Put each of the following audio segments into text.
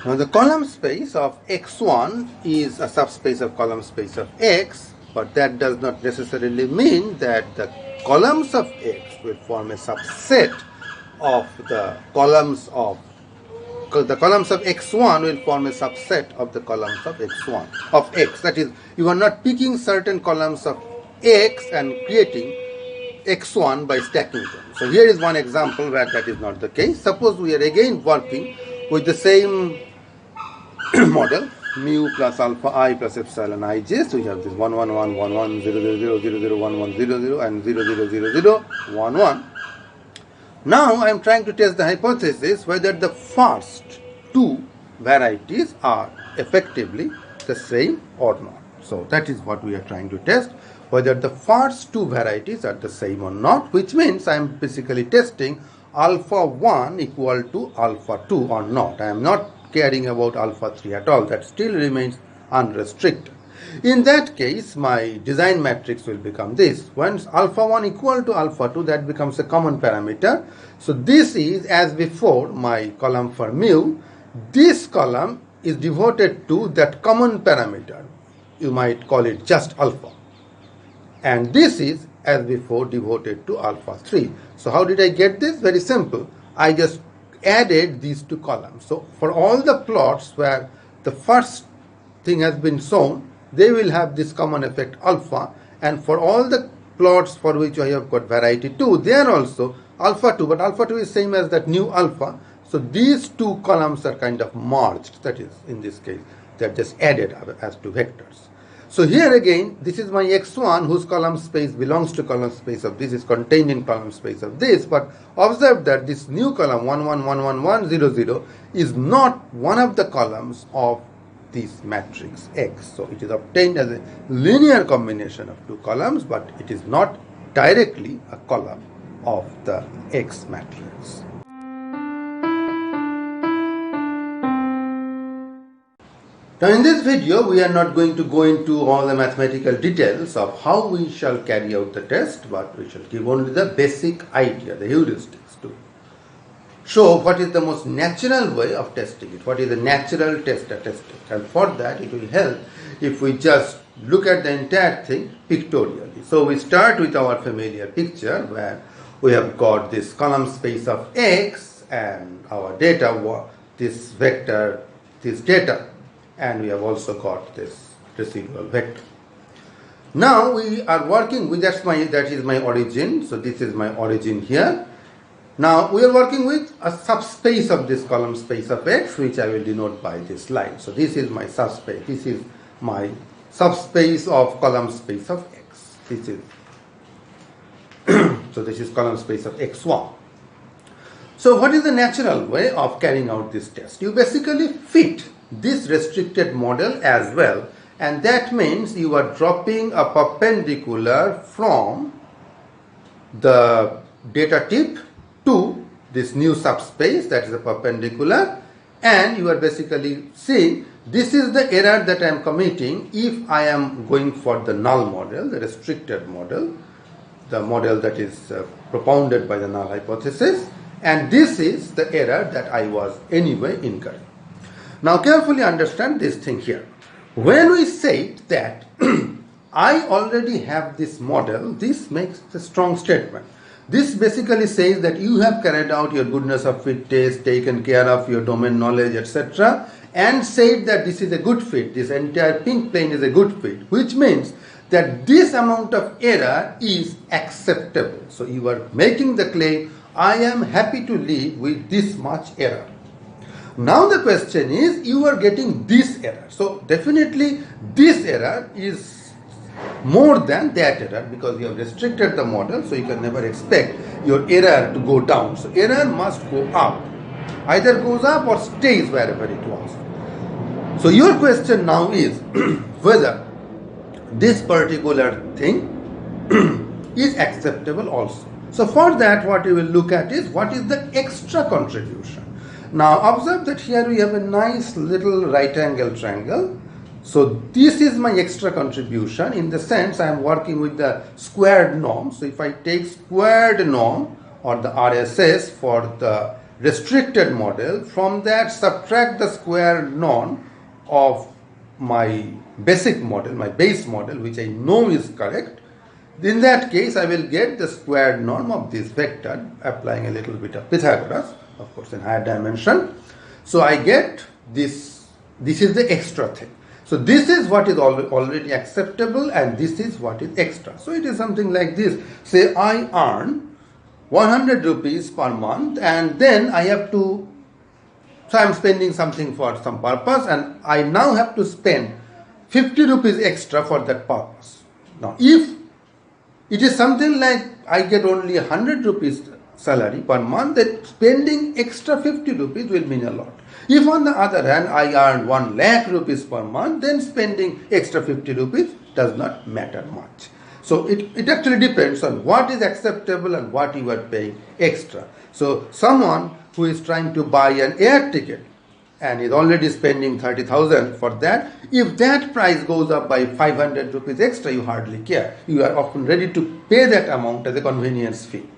Now the column space of x1 is a subspace of column space of x, but that does not necessarily mean that the columns of x will form a subset of the columns of x1 will form a subset of the columns of x1 of x. That is, you are not picking certain columns of x and creating x1 by stacking them. So here is one example where that is not the case. Suppose we are again working with the same model, mu plus alpha I plus epsilon ij. So we have this 1 1 1 1 1 0 0 0 0 0 1 1 0 0 and 0 0 0 0 1 1. Now I am trying to test the hypothesis whether the first two varieties are effectively the same or not. So that is what we are trying to test, whether the first two varieties are the same or not, which means I am basically testing alpha 1 equal to alpha 2 or not. I am not caring about alpha 3 at all. That still remains unrestricted. In that case, my design matrix will become this. Once alpha 1 equal to alpha 2, that becomes a common parameter. So this is, as before, my column for mu. This column is devoted to that common parameter. You might call it just alpha. And this is, as before, devoted to alpha 3. So how did I get this? Very simple. I just added these two columns. So for all the plots where the first thing has been shown, they will have this common effect alpha, and for all the plots for which I have got variety 2, they are also alpha 2, but alpha 2 is same as that new alpha. So these two columns are kind of merged. That is, in this case, they are just added as two vectors. So here again, this is my x1 whose column space belongs to column space of this, is contained in column space of this, but observe that this new column 1 1 1 1 1 0 0 is not one of the columns of this matrix X. So it is obtained as a linear combination of two columns, but it is not directly a column of the X matrix. Now in this video, we are not going to go into all the mathematical details of how we shall carry out the test, but we shall give only the basic idea, the heuristics to show what is the most natural way of testing it, what is the natural test statistic. And for that, it will help if we just look at the entire thing pictorially. So we start with our familiar picture where we have got this column space of X and our data, this vector, this data, and we have also got this residual vector. Now we are working with, that is my origin. So this is my origin here. Now we are working with a subspace of this column space of X, which I will denote by this line. So this is my subspace. This is my subspace of column space of X. This is so this is column space of X1. So what is the natural way of carrying out this test? You basically fit this restricted model as well, and that means you are dropping a perpendicular from the data tip to this new subspace, that is a perpendicular, and you are basically seeing this is the error that I am committing if I am going for the null model, the restricted model, the model that is propounded by the null hypothesis, and this is the error that I was anyway incurring. Now carefully understand this thing here. When we say that I already have this model, this makes a strong statement. This basically says that you have carried out your goodness of fit test, taken care of your domain knowledge, etc., and said that this is a good fit, this entire pink plane is a good fit, which means that this amount of error is acceptable. So you are making the claim, I am happy to live with this much error. Now the question is, you are getting this error. So definitely this error is more than that error, because you have restricted the model, so you can never expect your error to go down. So error must go up, either goes up or stays wherever it was. So your question now is whether this particular thing is acceptable also. So for that, what you will look at is what is the extra contribution. Now observe that here we have a nice little right angle triangle. So this is my extra contribution, in the sense I am working with the squared norm. So if I take squared norm or the RSS for the restricted model, from that subtract the square norm of my basic model, my base model, which I know is correct. In that case, I will get the square norm of this vector, applying a little bit of Pythagoras, of course in higher dimension. So I get this is the extra thing. So this is what is already acceptable, and this is what is extra. So it is something like this. Say I earn 100 rupees per month, and then I have to, so I am spending something for some purpose, and I now have to spend 50 rupees extra for that purpose. Now if it is something like I get only 100 rupees salary per month, then spending extra 50 rupees will mean a lot. If on the other hand I earn 1 lakh rupees per month, then spending extra 50 rupees does not matter much. So it actually depends on what is acceptable and what you are paying extra. So someone who is trying to buy an air ticket and is already spending 30,000 for that, if that price goes up by 500 rupees extra, you hardly care. You are often ready to pay that amount as a convenience fee.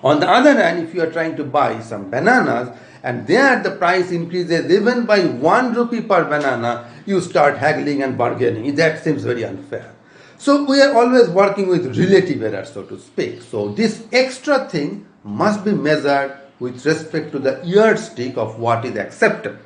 On the other hand, if you are trying to buy some bananas and there the price increases even by 1 rupee per banana, you start haggling and bargaining. That seems very unfair. So we are always working with relative error, so to speak. So this extra thing must be measured with respect to the yardstick of what is acceptable.